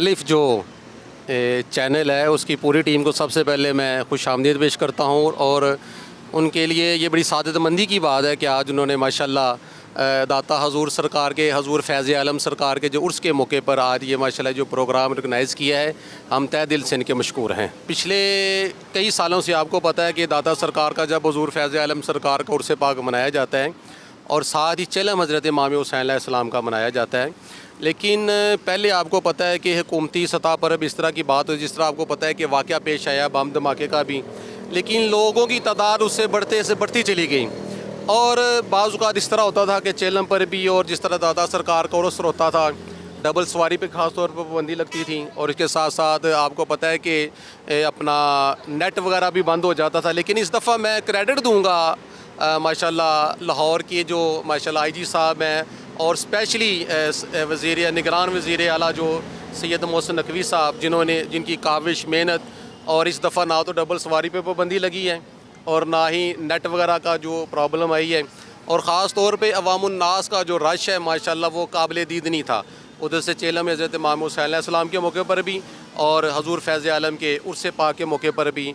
अलिफ जो चैनल है उसकी पूरी टीम को सबसे पहले मैं खुशामदीद पेश करता हूँ और उनके लिए ये बड़ी सादतमंदी की बात है कि आज उन्होंने माशाल्लाह दाता हजूर सरकार के हजूर फैज़ आलम सरकार के जो उर्स के मौके पर आज ये माशाल्लाह जो प्रोग्राम ऑर्गेनाइज़ किया है, हम तहे दिल से इनके मशकूर हैं। पिछले कई सालों से आपको पता है कि दाता सरकार का जब हजूर फैज़ आलम सरकार का उर्स पाक मनाया जाता है और साथ ही चलम हज़रत इमाम हुसैन अलैहिस्सलाम का मनाया जाता है, लेकिन पहले आपको पता है कि हुकूमती सतह पर अब इस तरह की बात हो, जिस तरह आपको पता है कि वाक़या पेश आया बम धमाके का भी, लेकिन लोगों की तादाद उससे बढ़ते से बढ़ती चली गई। और बाज़ औक़ात इस तरह होता था कि चेलम पर भी और जिस तरह दाता सरकार का उर्स होता था, डबल सवारी पे ख़ास तौर पर पाबंदी लगती थी और इसके साथ साथ आपको पता है कि अपना नेट वगैरह भी बंद हो जाता था। लेकिन इस दफ़ा मैं क्रेडिट दूँगा माशाल्लाह लाहौर के जो माशाल्लाह आईजी साहब हैं और स्पेशली वज़ीर निगरान वज़ीर आला जो सैयद मोहसिन नकवी साहब, जिनकी काविश मेहनत और इस दफ़ा ना तो डबल सवारी पे पाबंदी लगी है और ना ही नेट वगैरह का जो प्रॉब्लम आई है, और ख़ास तौर पे अवामुन्नास का जो रश है माशाल्लाह वो काबिल दीद नहीं था। उधर से चेलम हज़रत इमाम हुसैन अलैहिस्सलाम के मौके पर भी और हजूर फैज़ आलम के उर्स पाक के मौके पर भी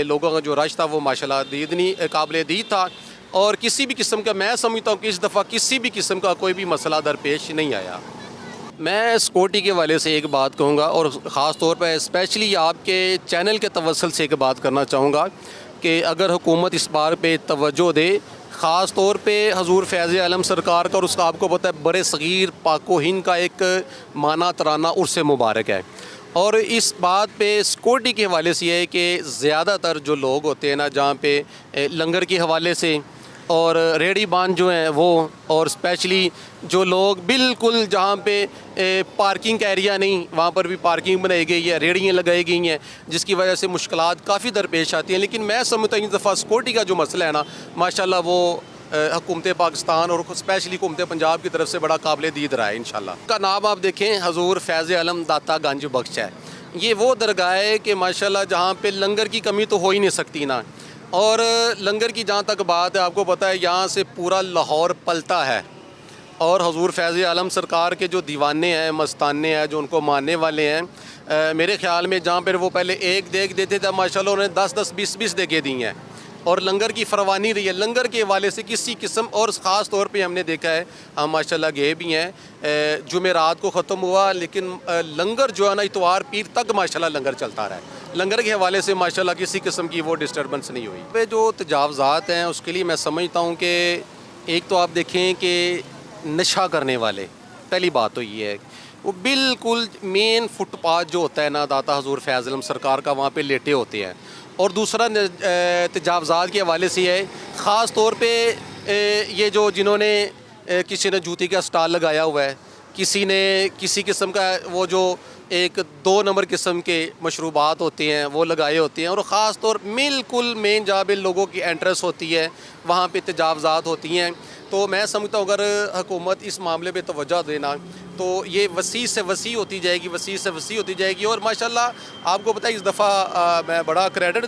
लोगों का जो रश था वो माशाल्लाह दीदनी काबिल दीद था और किसी भी किस्म का, मैं समझता हूँ कि इस दफ़ा किसी भी किस्म का कोई भी मसला दरपेश नहीं आया। मैं सिक्योरिटी के वाले से एक बात कहूँगा और ख़ास तौर पर स्पेशली आपके चैनल के तवस्सुल से एक बात करना चाहूँगा कि अगर हुकूमत इस बार पे तवज्जो दे, ख़ास तौर पे हजूर फैज़ आलम सरकार का और उसका आपको पता है बड़े सग़ीर पाको हिंद का एक माना तराना उर्स मुबारक है, और इस बात पे सिक्योरिटी के हवाले से ये है कि ज़्यादातर जो लोग होते हैं ना, जहाँ पे लंगर के हवाले से और रेहड़ी बान जो हैं वो, और स्पेशली जो लोग बिल्कुल जहाँ पे पार्किंग का एरिया नहीं, वहाँ पर भी पार्किंग बनाई गई है, रेहड़ियाँ लगाई गई हैं, जिसकी वजह से मुश्किलात काफ़ी दरपेश आती हैं। लेकिन मैं समझता हूँ इस दफ़ा सिक्योरिटी का जो मसला है ना, माशाल्लाह वो हुकूमत पाकिस्तान और स्पेशली हुकूमत पंजाब की तरफ से बड़ा काबिल दीद रहा है इंशाल्लाह। का नाम आप देखें, हजूर फैज़ आलम दाता गंज बख्श है। ये वो दरगाह है कि माशाल्लाह जहाँ पे लंगर की कमी तो हो ही नहीं सकती ना, और लंगर की जहाँ तक बात है आपको पता है यहाँ से पूरा लाहौर पलता है, और हजूर फैज़ आलम सरकार के जो दीवाने हैं, मस्ताने हैं, जो उनको मानने वाले हैं, मेरे ख़्याल में जहाँ पर वो पहले एक देख देते थे, माशाल्लाह उन्हें 10-10, 20-20 देखे दी हैं और लंगर की फरवानी रही है। लंगर के हवाले से किसी किस्म, और ख़ास तौर पे हमने देखा है, हम माशाल्लाह गए भी हैं, जुमेरात को ख़त्म हुआ लेकिन लंगर जो है ना इतवार पीर तक माशाल्लाह लंगर चलता रहा है। लंगर के हवाले से माशाल्लाह किसी किस्म की वो डिस्टर्बेंस नहीं हुई। पे जो तजावज़ात हैं उसके लिए मैं समझता हूँ कि एक तो आप देखें कि नशा करने वाले, पहली बात तो ये है वो बिल्कुल मेन फुटपाथ जो होता है ना दाता हजूर फैज़ आलम सरकार का, वहाँ पे लेटे होते हैं। और दूसरा तजावज़ात के हवाले से है, ख़ास तौर पे ये जो जिन्होंने किसी ने जूती का स्टॉल लगाया हुआ है, किसी ने किसी किस्म का वो जो एक 2 नंबर किस्म के मशरूबात होते हैं वो लगाए होते हैं, और ख़ास तौर बिल्कुल मेन जहाँ पे लोगों की एंट्रेंस होती है वहाँ पे तजावज़ात होती हैं। तो मैं समझता हूँ अगर हुकूमत इस मामले पे तवज्जो देना तो ये वसी से वसी होती जाएगी, वसी से वसी होती जाएगी। और माशाल्लाह आपको पता है इस दफ़ा मैं बड़ा क्रेडिट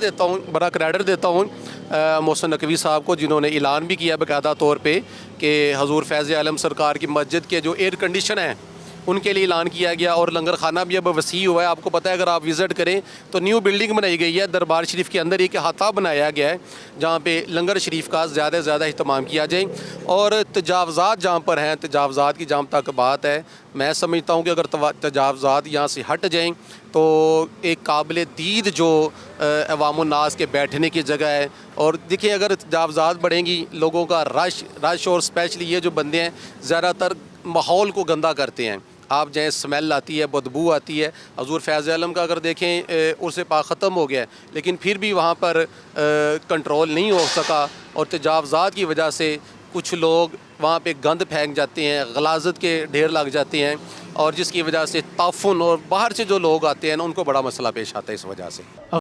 देता हूँ मोहसिन नकवी साहब को, जिन्होंने ऐलान भी किया बाकायदा तौर पे कि हजूर फैज़ आलम सरकार की मस्जिद के जो एयर कंडीशन हैं उनके लिए ऐलान किया गया, और लंगर खाना भी अब वसी हुआ है। आपको पता है अगर आप विज़िट करें तो न्यू बिल्डिंग बनाई गई है दरबार शरीफ के अंदर, एक अहाता बनाया गया है जहाँ पे लंगर शरीफ का ज़्यादा से ज़्यादा अहतमाम किया जाए। और तजावज़ात जहाँ पर हैं, तजावज़ात की जहाँ तक बात है, मैं समझता हूँ कि अगर तजावज़ात यहाँ से हट जाएँ तो एक काबिल दीद जो अवामुन्नास के बैठने की जगह है। और देखिए अगर तजावज़ात बढ़ेंगी, लोगों का रश और स्पेशली ये जो बंदे हैं ज़्यादातर माहौल को गंदा करते हैं, आप जैसे स्मेल आती है, बदबू आती है। हजूर फैज़ आलम का अगर देखें उर्स पाक ख़त्म हो गया लेकिन फिर भी वहाँ पर कंट्रोल नहीं हो सका, और तजावज़ात की वजह से कुछ लोग वहाँ पे गंद फेंक जाते हैं, गलाज़त के ढेर लग जाते हैं, और जिसकी वजह से ताफ़ुन और बाहर से जो लोग आते हैं ना उनको बड़ा मसला पेश आता है इस वजह से।